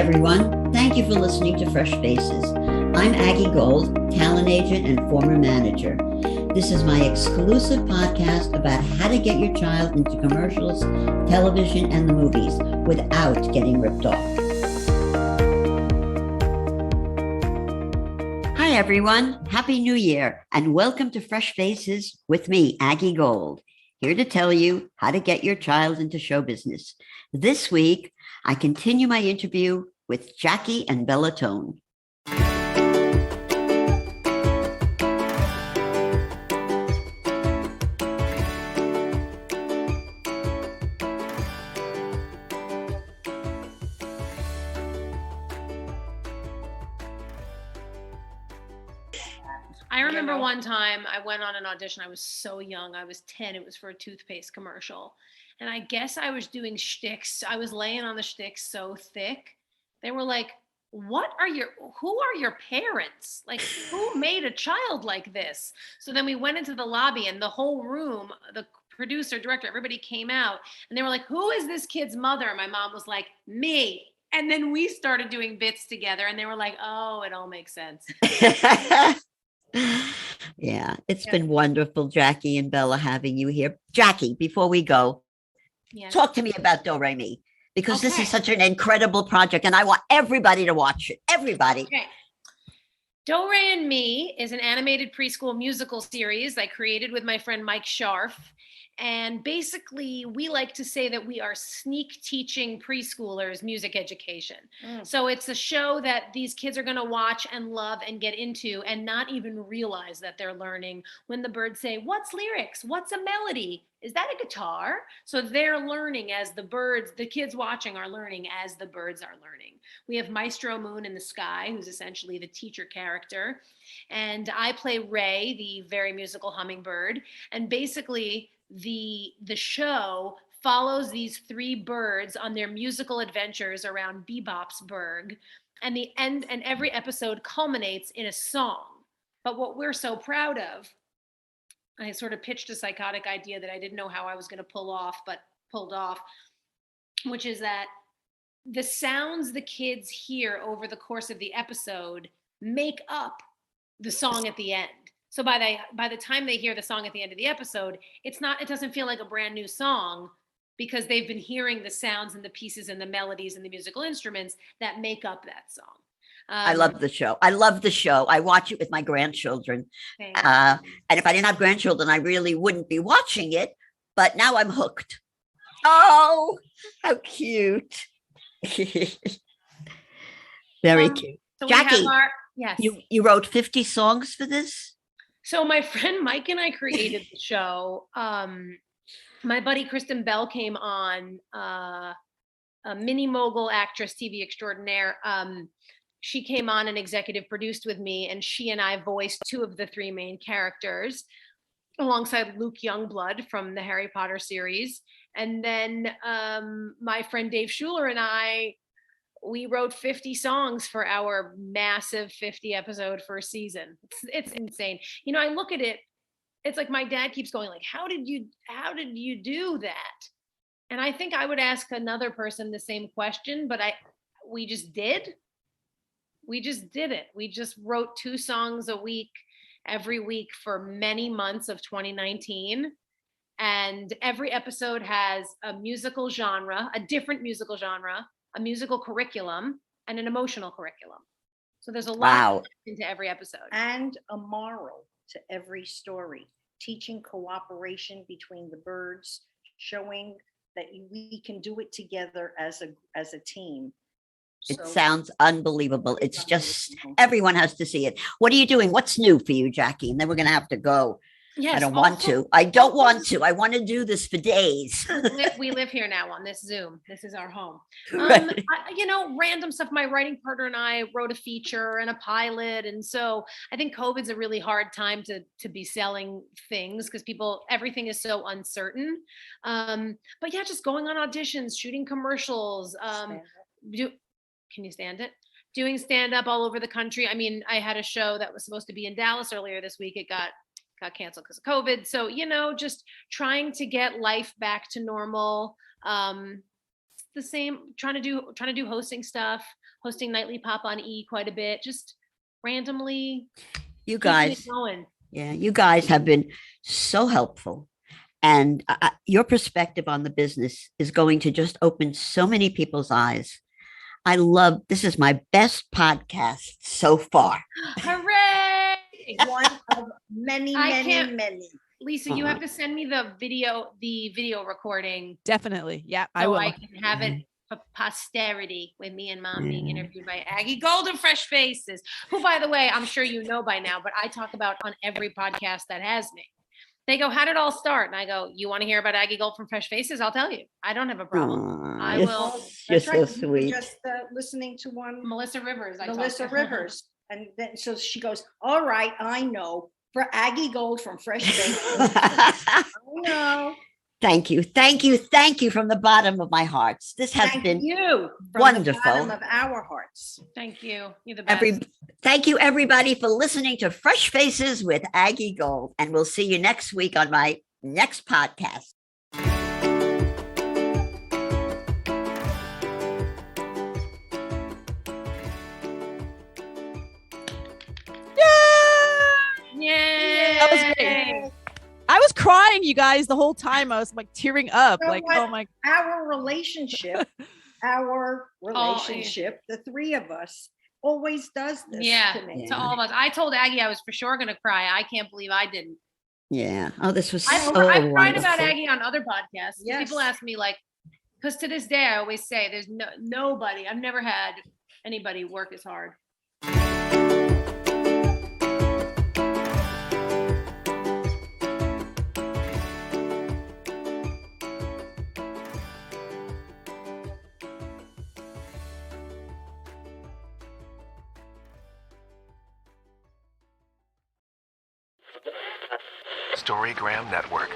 everyone. Thank you for listening to Fresh Faces. I'm Aggie Gold, talent agent and former manager. This is my exclusive podcast about how to get your child into commercials, television, and the movies without getting ripped off. Hi, everyone. Happy New Year, and welcome to Fresh Faces with me, Aggie Gold, here to tell you how to get your child into show business. This week, I continue my interview with Jackie and Bella Tohn. I remember one time I went on an audition. I was so young. I was 10. It was for a toothpaste commercial. And I guess I was doing shticks. I was laying on the shticks so thick. They were like, who are your parents? Like, who made a child like this? So then we went into the lobby and the whole room, the producer, director, everybody came out and they were like, who is this kid's mother? And my mom was like, me. And then we started doing bits together and they were like, oh, it all makes sense. Yeah, it's been wonderful, Jackie and Bella, having you here. Jackie, before we go, talk to me about Dora and Me, because this is such an incredible project and I want everybody to watch it. Everybody. Okay. Dora and Me is an animated preschool musical series I created with my friend Mike Scharf. And basically, we like to say that we are sneak teaching preschoolers music education. So it's a show that these kids are going to watch and love and get into and not even realize that they're learning when the birds say, what's lyrics? What's a melody? Is that a guitar? So they're learning as the kids watching are learning as the birds are learning. We have Maestro Moon in the sky, who's essentially the teacher character. And I play Ray, the very musical hummingbird. And basically, the show follows these three birds on their musical adventures around Bebopsburg, and every episode culminates in a song. But what we're so proud of, I sort of pitched a psychotic idea that I didn't know how I was going to pull off, but pulled off, which is that the sounds the kids hear over the course of the episode make up the song at the end. So by the time they hear the song at the end of the episode, it doesn't feel like a brand new song because they've been hearing the sounds and the pieces and the melodies and the musical instruments that make up that song. I love the show. I watch it with my grandchildren. And if I didn't have grandchildren, I really wouldn't be watching it. But now I'm hooked. Oh, how cute. Very cute. So Jackie, yes. You wrote 50 songs for this? So my friend Mike and I created the show. My buddy Kristen Bell came on, a mini mogul actress, TV extraordinaire. She came on and executive produced with me, and she and I voiced two of the three main characters alongside Luke Youngblood from the Harry Potter series. And then my friend Dave Schuler and we wrote 50 songs for our massive 50 episode first season. It's insane. You know, I look at it, it's like my dad keeps going like, how did you do that? And I think I would ask another person the same question, but we just did it. We just wrote 2 songs a week, every week for many months of 2019. And every episode has a musical genre, a different musical genre, a musical curriculum, and an emotional curriculum. So there's a lot into every episode. And a moral to every story, teaching cooperation between the birds, showing that we can do it together as a team. It sounds unbelievable. It's just, everyone has to see it. What are you doing? What's new for you, Jackie? And then we're going to have to go. Yes, I don't want to. I want to do this for days. We live here now on this Zoom. This is our home. Right. Random stuff. My writing partner and I wrote a feature and a pilot. And so I think COVID's a really hard time to be selling things because everything is so uncertain. But yeah, just going on auditions, shooting commercials. Can you stand it? Doing stand-up all over the country. I mean, I had a show that was supposed to be in Dallas earlier this week. It got canceled because of COVID. So, just trying to get life back to normal. the same, trying to do hosting stuff, hosting nightly pop on E quite a bit, just randomly You keeping it guys, going. yeah, you guys have been so helpful. And your perspective on the business is going to just open so many people's eyes. I love this is my best podcast so far. Hooray! One of many, I many, can't- many. Lisa, you have to send me the video recording Definitely. Yeah, so I will. I can have it for posterity with me and Mom being Yeah. interviewed by Aggie Gold and Fresh Faces, who, by the way, I'm sure you know by now, but I talk about on every podcast that has me. They go, how did it all start? And I go, you want to hear about Aggie Gold from Fresh Faces? I'll tell you. I don't have a problem. I You're, will. you're That's so right. We were sweet. just listening to one, Melissa Rivers. I talked Melissa to. Rivers. And then so she goes, all right, I know. For Aggie Gold from Fresh Faces. I know. Thank you. Thank you. Thank you from the bottom of my hearts. This has Thank been you from wonderful. the bottom of our hearts. Thank you. You're the best. Thank you, everybody, for listening to Fresh Faces with Aggie Gold. And we'll see you next week on my next podcast. Yay! That was great. I was crying, you guys, the whole time. I was like tearing up. You know Like, what? oh my. Our relationship, the three of us always does this Yeah, to me. to all of us. I told Aggie I was for sure going to cry. I can't believe I didn't. Yeah. Oh, this was I've so cried wonderful. about Aggie on other podcasts. Yes. People ask me like, because to this day I always say there's nobody. I've never had anybody work as hard. Storygram Network.